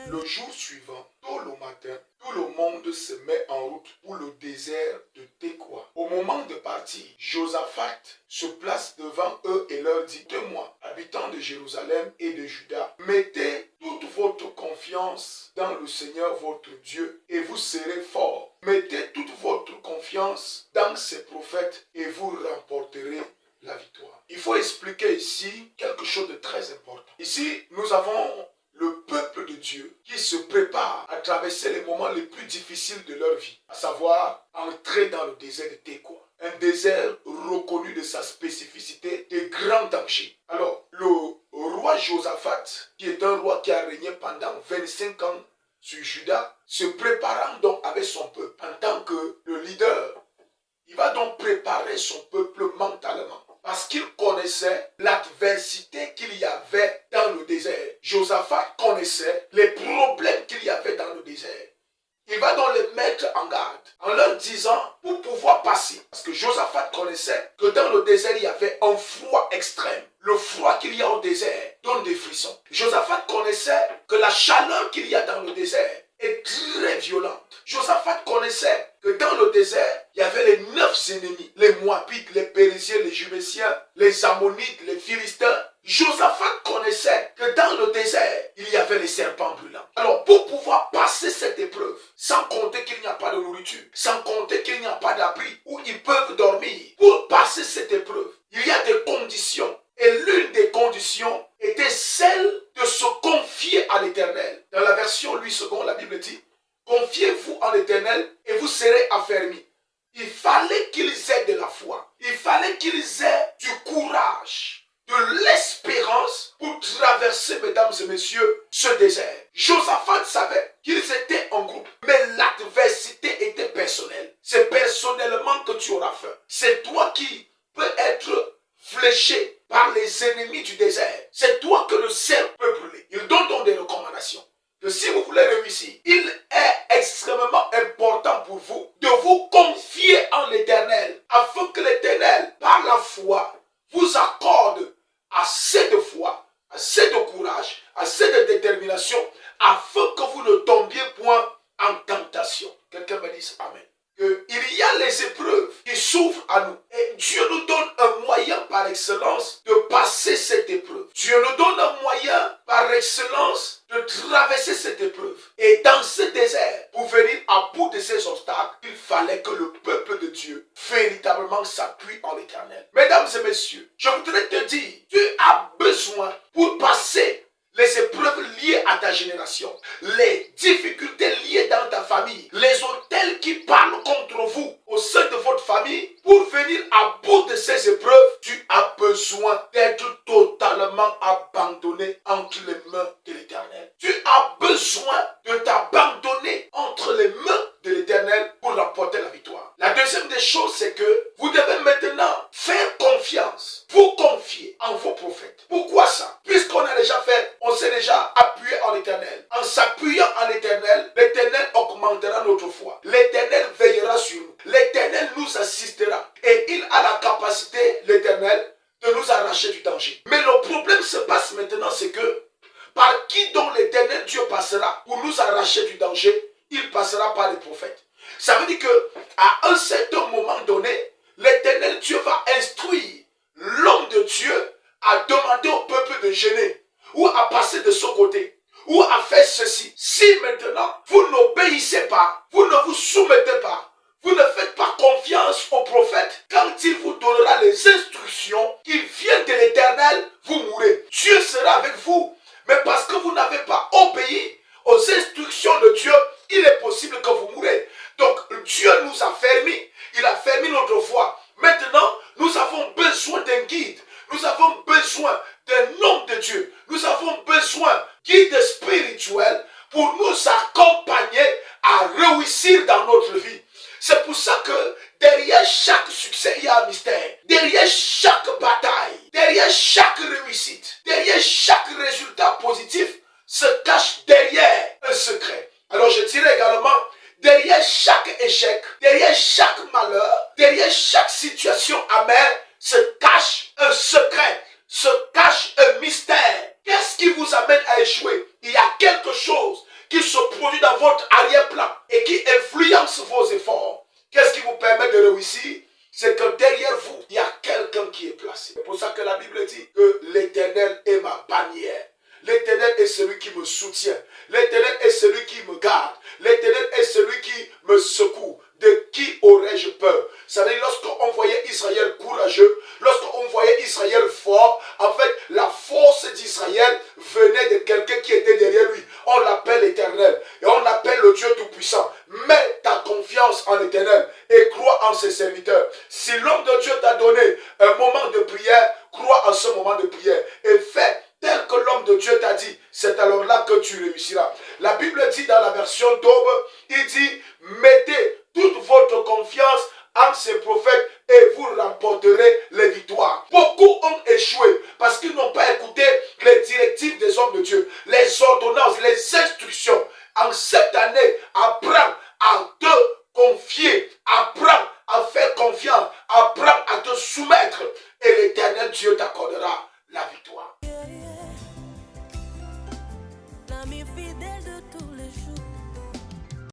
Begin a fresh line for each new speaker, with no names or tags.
Le jour suivant, tôt le matin, tout le monde se met en route pour le désert de Tekoa. Au moment de partir, Josaphat se place devant eux et leur dit: Dites-moi, habitants de Jérusalem et de Juda, mettez toute votre confiance dans le Seigneur votre Dieu et vous serez forts. Mettez toute votre confiance dans ses prophètes et vous remporterez la victoire. Il faut expliquer ici quelque chose de très important. Ici, nous avons le peuple de Dieu qui se prépare à traverser les moments les plus difficiles de leur vie, à savoir entrer dans le désert de Tekoa. Un désert reconnu de sa spécificité, de grands dangers. Alors, le roi Josaphat, qui est un roi qui a régné pendant 25 ans sur Juda, se préparant donc avec son peuple en tant que le leader, il va donc préparer son peuple mentalement. Parce qu'il connaissait l'adversité qu'il y avait dans le désert. Josaphat connaissait les problèmes qu'il y avait dans le désert. Il va donc les mettre en garde en leur disant pour pouvoir passer. Parce que Josaphat connaissait que dans le désert, il y avait un froid extrême. Le froid qu'il y a au désert donne des frissons. Josaphat connaissait que la chaleur qu'il y a dans le désert est très violente. Josaphat connaissait que dans le désert, il y avait les 9 ennemis, les Moabites, les Périsiens, les Jubésiens, les Ammonites, les Philistins. Josaphat connaissait que dans le désert, il y avait les serpents brûlants. Alors, pour pouvoir passer cette épreuve, sans compter qu'il n'y a pas de nourriture, sans compter qu'il n'y a pas d'abri où ils peuvent dormir, pour passer cette épreuve, il y a des conditions. Et l'une des conditions était celle de se confier à l'Éternel. Dans la version 8 secondes, la Bible dit: Confiez-vous en l'Éternel et vous serez affermis. Il fallait qu'ils aient de la foi. Il fallait qu'ils aient du courage, de l'espérance pour traverser, mesdames et messieurs, ce désert. Josaphat savait qu'ils étaient en groupe, mais l'adversité était personnelle. C'est personnellement que tu auras faim. C'est toi qui peux être fléché par les ennemis du désert. C'est toi que le ciel peut brûler. Il donne donc des recommandations. Que si vous voulez réussir, il est extrêmement important pour vous de vous confier en l'Éternel, afin que l'Éternel, par la foi, vous accorde assez de foi, assez de courage, assez de détermination, afin que vous ne tombiez point en tentation. Quelqu'un me dise Amen. Il y a les épreuves qui s'ouvrent à nous. Et Dieu nous donne un moyen par excellence de passer cette épreuve. Dieu nous donne un moyen par excellence de traverser cette épreuve. Et dans ce désert, pour venir à bout de ces obstacles, il fallait que le peuple de Dieu véritablement s'appuie en l'Éternel. Mesdames et messieurs, je voudrais te dire, tu as besoin pour passer les épreuves liées à ta génération, les difficultés liées dans ta famille, les autels qui parlent contre vous au sein de votre famille, pour venir à bout de ces épreuves, tu as besoin d'être totalement abandonné entre les mains de l'Éternel. Tu as besoin de t'abandonner entre les mains de l'Éternel pour remporter la victoire. La deuxième des choses, c'est que vous devez maintenant faire confiance, vous confier en vos prophètes. Pourquoi ça? Puisqu'on a déjà fait, on s'est déjà appuyé en l'Éternel. En s'appuyant en l'Éternel, l'Éternel augmentera notre foi. L'Éternel veillera sur nous. L'Éternel nous assistera. Et il a la capacité, l'Éternel, de nous arracher du danger. Mais le problème se passe maintenant, c'est que par qui donc l'Éternel Dieu passera pour nous arracher du danger? Il passera par les prophètes. Ça veut dire que à un certain moment donné, l'Éternel Dieu va instruire l'homme de Dieu à demander au peuple de gêner, ou à passer de ce côté, ou à faire ceci. Si maintenant vous n'obéissez pas, vous ne vous soumettez pas, vous ne faites pas confiance au prophète, quand il vous donnera les instructions qui viennent de l'Éternel, vous mourrez. Dieu sera avec vous. Mais parce que vous n'avez pas obéi aux instructions de Dieu, il est possible que vous mourrez. Donc Dieu nous a fermés. Il a fermé notre foi. Maintenant, nous avons besoin d'un guide. Nous avons besoin d'un homme de Dieu. Nous avons besoin d'un guide spirituel pour nous accompagner à réussir dans notre vie. C'est pour ça que derrière chaque succès, il y a un mystère. Derrière chaque bataille, derrière chaque réussite, derrière chaque résultat positif, se cache derrière un secret. Alors je dirais également, derrière chaque échec, derrière chaque malheur, derrière chaque situation amère, se cache un secret, se cache un mystère. Qu'est-ce qui vous amène à échouer? Il y a quelque chose qui est placé. C'est pour ça que la Bible dit que l'Éternel est ma bannière. L'Éternel est celui qui me soutient. L'Éternel est celui qui me garde. L'Éternel est celui qui me secoue. De qui aurais-je peur? Ça veut dire, lorsqu'on voyait Israël courageux, lorsqu'on voyait Israël fort, en fait, la force d'Israël venait de quelqu'un qui était derrière lui. On l'appelle l'Éternel et on l'appelle le Dieu Tout-Puissant. Mets ta confiance en l'Éternel et crois en ses serviteurs. Si l'homme de Dieu t'a donné un moment de prière, crois en ce moment de prière et fais tel que l'homme de Dieu t'a dit. C'est alors là que tu réussiras. La Bible dit dans la version d'Aube, il dit, mettez toute votre confiance en ces prophètes et vous remporterez les victoires. Beaucoup ont échoué parce qu'ils n'ont pas écouté les directives des hommes de Dieu, les ordonnances, les instructions. En cette année